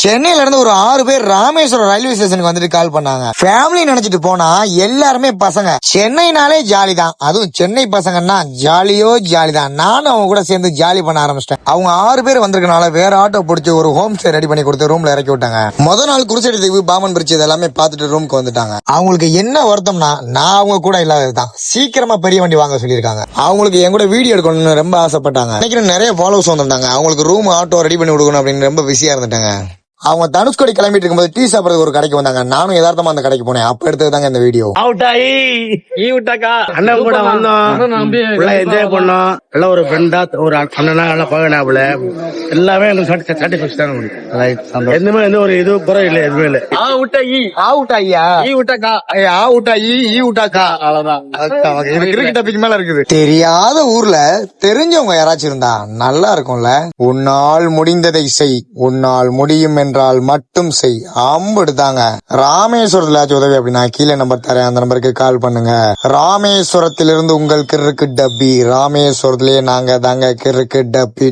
சென்னையில இருந்து ஒரு 6 பேர் ராமேஸ்வரம் ரயில்வே ஸ்டேஷனுக்கு வந்துட்டு கால் பண்ணாங்க. ஃபேமிலி நினைச்சிட்டு போனா எல்லாருமே பசங்க. சென்னைனாலே ஜாலி தான், அதுவும் சென்னை பசங்கன்னா ஜாலியோ ஜாலி தான். நானும் அவங்க கூட சேர்ந்து ஜாலி பண்ண ஆரம்பிச்சிட்டேன். அவங்க 6 பேர் வந்திருக்கனால வேற ஆட்டோ பிடிச்சி ஒரு ஹோம் ஸ்டே ரெடி பண்ணி கொடுத்து ரூம்ல இறக்கி விட்டாங்க. முத நாள் குருசடி தீவு, பாமன் பிரிட்ஜ் இதெல்லாமே பார்த்துட்டு ரூமுக்கு வந்துட்டாங்க. அவங்களுக்கு என்ன வருத்தம்னா நான் அவங்க கூட இல்லாததுதான். சீக்கிரமா பெரிய வண்டி வாங்க சொல்லியிருக்காங்க. அவங்களுக்கு என் கூட வீடியோ எடுக்கணும்னு ரொம்ப ஆசைப்பட்டாங்க. நினைக்கிறேன் நிறைய ஃபாலோவர்ஸ் வந்திருந்தாங்க. அவங்களுக்கு ரூம் ஆட்டோ ரெடி பண்ணி கொடுக்கணும் அப்படின்னு ரொம்ப பிஸியா இருந்துட்டாங்க. அவங்க தனுஷ்கோடி கிளம்பிட்டு இருக்கும்போது டீ சாப்பிடறதுக்கு ஒரு கடைக்கு வந்தாங்க. நானும் யதார்த்தமா அந்த கடைக்கு போனேன். அப்ப எடுத்ததுதாங்க இந்த வீடியோ. அண்ணன் கூட வந்தோம், என்ஜாய் பண்ணோம். எல்லாம் ஒரு ஃப்ரெண்டா, ஒரு அண்ணனா நல்லா பழகினாப்புல. எல்லாமே எனக்கு சாட்டிஸ்பேக்ஷன். எதுவுமே எந்த ஒரு இது குறை இல்லை, எதுவுமே இல்லை. தெரியாத ஊர்ல தெரிஞ்சவங்க யாராச்சும் இருந்தா நல்லா இருக்கும்ல. உன்னால் முடிந்ததை செய், உன்னால் முடியும் என்றால் மட்டும் செய். அம்புடுதாங்க. ராமேஸ்வரத்துல உதவி அப்படின்னா கீழே நம்பர் தரேன், அந்த நம்பருக்கு கால் பண்ணுங்க. ராமேஸ்வரத்திலிருந்து உங்கள் கிறுக்கு டப்பி. ராமேஸ்வரத்திலேயே நாங்க தாங்க கிறுக்கு டப்பி.